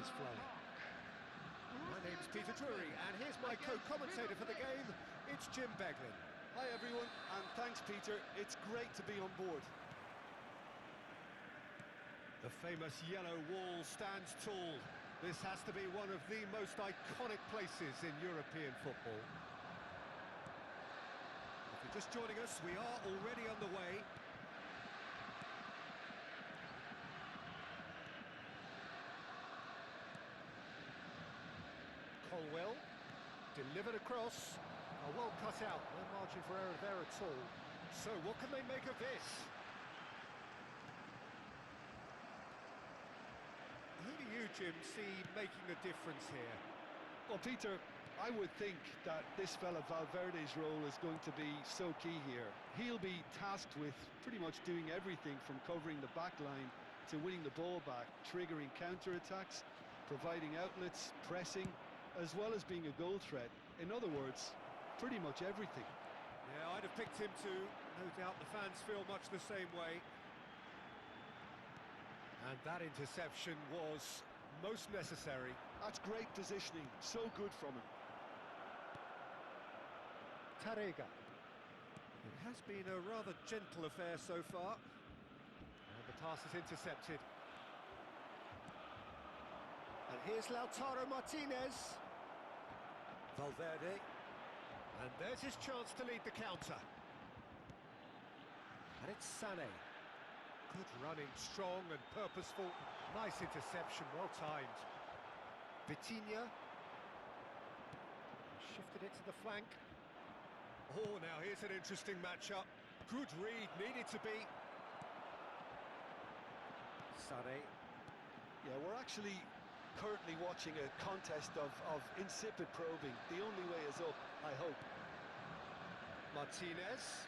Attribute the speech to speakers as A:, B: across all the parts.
A: is flowing. My name's Peter Drury, and here's my co-commentator for the game, it's Jim Beglin.
B: Hi everyone, and thanks Peter, it's great to be on board.
A: The famous yellow wall stands tall. This has to be one of the most iconic places in European football. If you're just joining us, we are already on the way. Colwell, delivered across. Oh, well cut out, no margin for error there at all. So what can they make of this? Who do you, Jim, see making a difference here?
B: Well, Peter, I would think that this fella Valverde's role is going to be so key here. He'll be tasked with pretty much doing everything from covering the back line to winning the ball back, triggering counter-attacks, providing outlets, pressing, as well as being a goal threat. In other words, pretty much everything.
A: Yeah, I'd have picked him too. No doubt the fans feel much the same way. And that interception was most necessary.
B: That's great positioning, so good from him.
A: Tarega. It has been a rather gentle affair so far. And the pass is intercepted. And here's Lautaro Martinez. Valverde. And there's his chance to lead the counter. And it's Sané. Good running, strong and purposeful. Nice interception, well timed. Vitinha. Shifted it to the flank. Oh, now here's an interesting matchup. Good read, needed to be. Sané.
B: Yeah, we're actually currently watching a contest of insipid probing. The only way is up, I hope.
A: Martinez.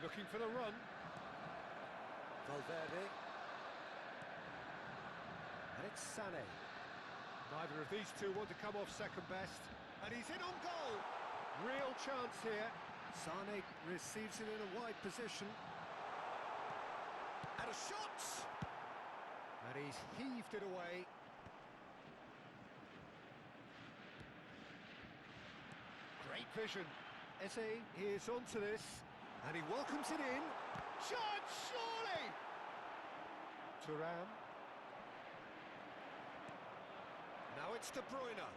A: Looking for the run. Valverde. And it's Sané. Neither of these two want to come off second best. And he's in on goal! Real chance here. Sané receives it in a wide position. And a shot! And he's heaved it away. Great vision. Eze is onto this. And he welcomes it in. Chance, surely! Thuram. Now it's De Bruyne.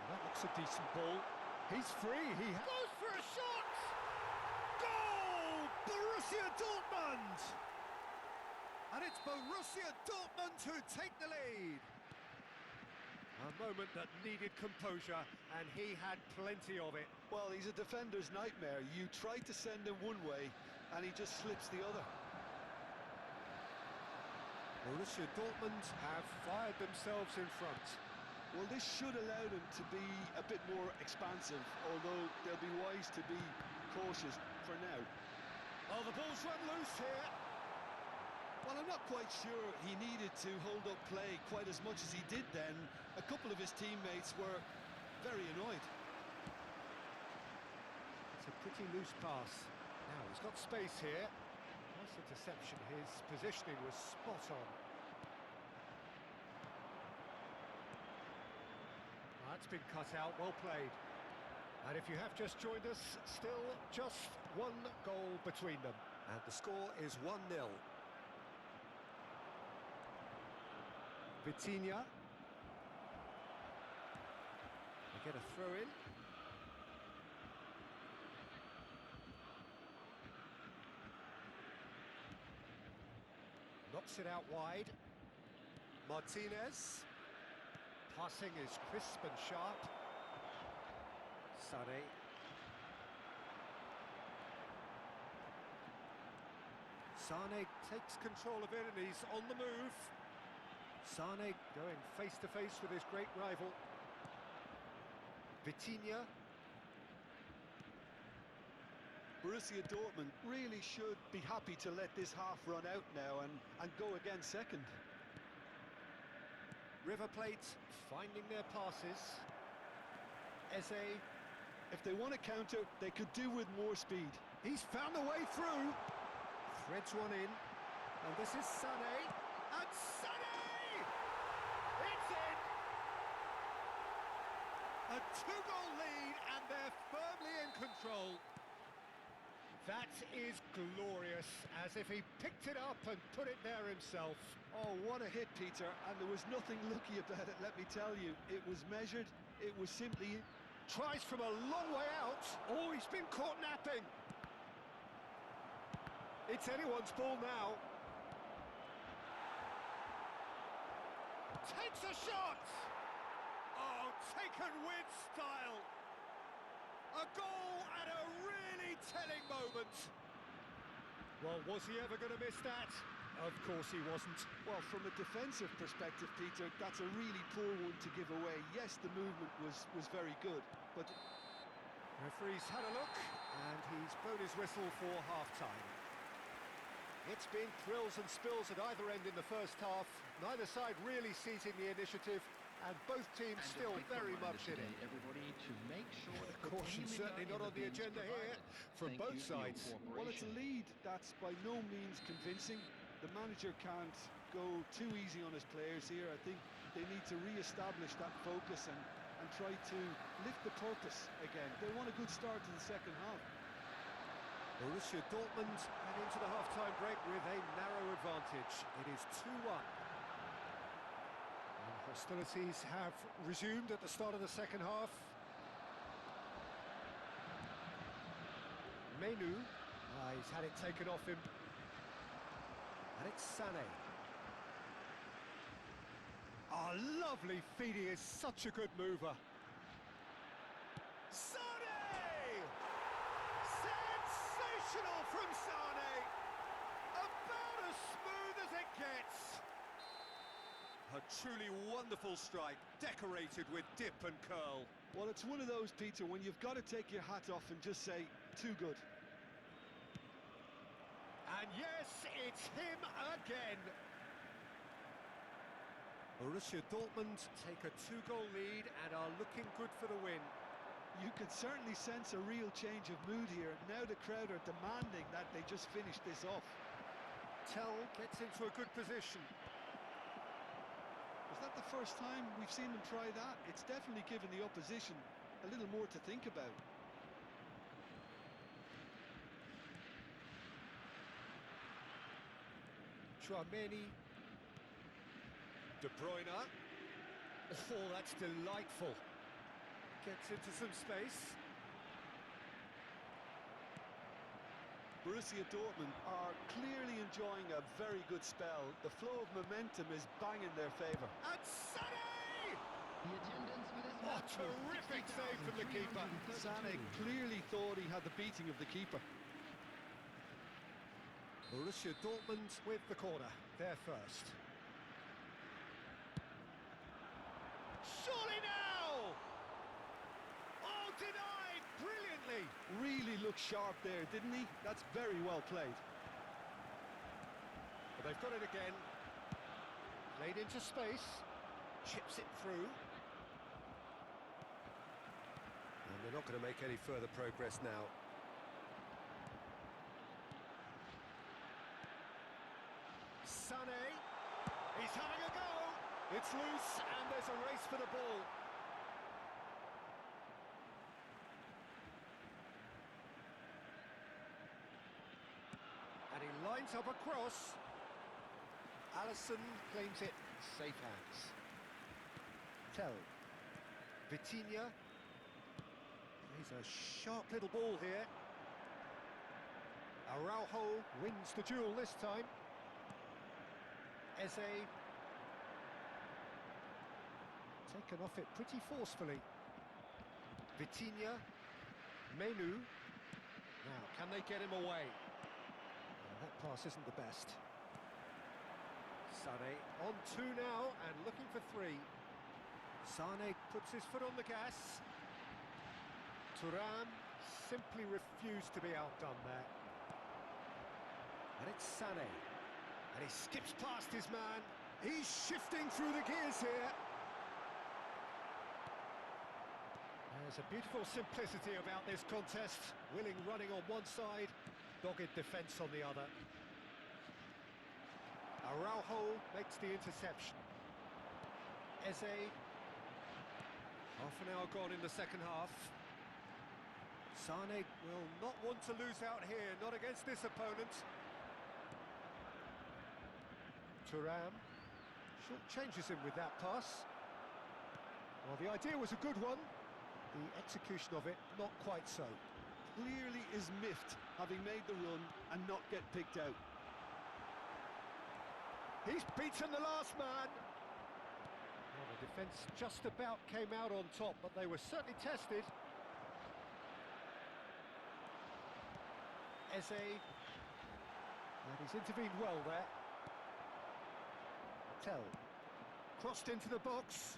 A: That looks a decent ball. He's free, he goes for a shot! Goal! Borussia Dortmund! And it's Borussia Dortmund who take the lead. A moment that needed composure, and he had plenty of it.
B: Well, he's a defender's nightmare. You try to send him one way, and he just slips the other.
A: Borussia Dortmund have fired themselves in front.
B: Well, this should allow them to be a bit more expansive, although they'll be wise to be cautious for now.
A: Oh, the ball's run loose here.
B: Well, I'm not quite sure he needed to hold up play quite as much as he did then. A couple of his teammates were very annoyed.
A: It's a pretty loose pass. Now, he's got space here. Nice interception. His positioning was spot on. That's been cut out, well played. And if you have just joined us, still just one goal between them. And the score is 1-0. Vitinha. They get a throw in. Knocks it out wide. Martinez. Passing is crisp and sharp. Sané. Sané takes control of it and he's on the move. Sané going face-to-face with his great rival. Vitinha.
B: Borussia Dortmund really should be happy to let this half run out now and go again second.
A: River Plate finding their passes. Eze.
B: If they want to counter, they could do with more speed.
A: He's found a way through. Threads one in. And this is Sané. And Sané! two-goal lead, and they're firmly in control. That is glorious, as if he picked it up and put it there himself.
B: Oh, what a hit, Peter, and there was nothing lucky about it, let me tell you. It was measured, it was simply...
A: Tries from a long way out. Oh, he's been caught napping. It's anyone's ball now. Takes a shot! Oh, taken with style. A goal at a really telling moment. Well, was he ever going to miss that? Of course he wasn't.
B: Well, from a defensive perspective, Peter, that's a really poor one to give away. Yes, the movement was very good, but...
A: Referee's had a look, and he's blown his whistle for half-time. It's been thrills and spills at either end in the first half. Neither side really seizing the initiative, and both teams still very much in it.
C: Everybody to make sure that
A: Caution certainly not on the agenda here from both sides.
B: Well, it's a lead that's by no means convincing. The manager can't go too easy on his players here. I think they need to re-establish that focus and try to lift the purpose again. They want a good start to the second half.
A: Borussia Dortmund head into the half-time break with a narrow advantage. It is 2-1. Hostilities have resumed at the start of the second half. Menu, he's had it taken off him. And it's Sané. Oh, lovely feed, he is such a good mover. Sané! Sensational from Sané! About as smooth as it gets. A truly wonderful strike, decorated with dip and curl.
B: Well, it's one of those, Peter, when you've got to take your hat off and just say, too good.
A: And yes, it's him again. Borussia Dortmund take a two-goal lead and are looking good for the win.
B: You could certainly sense a real change of mood here. Now the crowd are demanding that they just finish this off.
A: Tell gets into a good position.
B: Is that the first time we've seen them try that? It's definitely given the opposition a little more to think about.
A: Tchouameni. De Bruyne. Oh, that's delightful. Gets into some space.
B: Borussia Dortmund are clearly enjoying a very good spell. The flow of momentum is bang in their favour.
A: And Sané!
C: The attendance for this
A: Oh,
C: match was
A: terrific save from the keeper.
B: Sané clearly thought he had the beating of the keeper.
A: Borussia Dortmund with the corner. They're first. Surely now! Oh, denied brilliantly.
B: Really looked sharp there, didn't he? That's very well played.
A: But they've got it again. Played into space. Chips it through. And they're not going to make any further progress now. Sané. He's having a go. It's loose and there's a race for the ball. And he lines up a cross. Alisson claims it. Safe hands. Tell. Vitinha. Plays a sharp little ball here. Araujo wins the duel this time. Eze. Taken off it pretty forcefully. Vitinha. Menu. Now, can they get him away? That pass isn't the best. Sané on two now and looking for three. Sané puts his foot on the gas. Thuram simply refused to be outdone there. And it's Sané. And he skips past his man. He's shifting through the gears here. There's a beautiful simplicity about this contest. Willing running on one side, dogged defence on the other. Araujo makes the interception. Eze. Half an hour gone in the second half. Sane will not want to lose out here, not against this opponent. Thuram short changes him with that pass. Well, the idea was a good one. The execution of it, not quite so.
B: Clearly is miffed, having made the run and not get picked out.
A: He's beaten the last man. Well, the defence just about came out on top, but they were certainly tested. Eze. And he's intervened well there. Tell. Crossed into the box.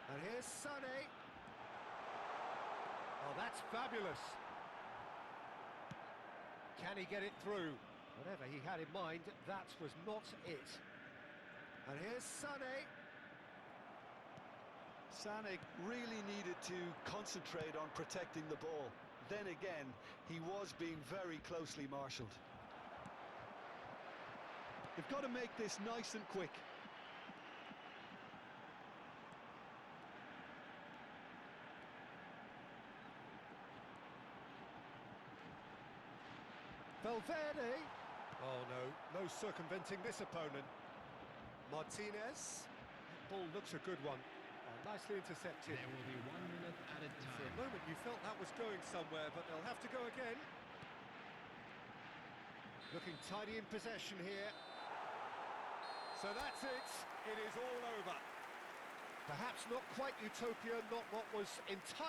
A: And here's Sane. Oh, that's fabulous. Can he get it through? Whatever he had in mind, that was not it. And here's Sane.
B: Sane really needed to concentrate on protecting the ball. Then again, he was being very closely marshalled. They've got to make this nice and quick.
A: Valverde. Oh no, no circumventing this opponent. Martinez. That ball looks a good one. Oh, nicely intercepted.
C: There will be 1 minute added
A: For a
C: time.
A: moment you felt that was going somewhere, but they'll have to go again. Looking tidy in possession here. So that's it. It is all over. Perhaps not quite utopia, not what was entirely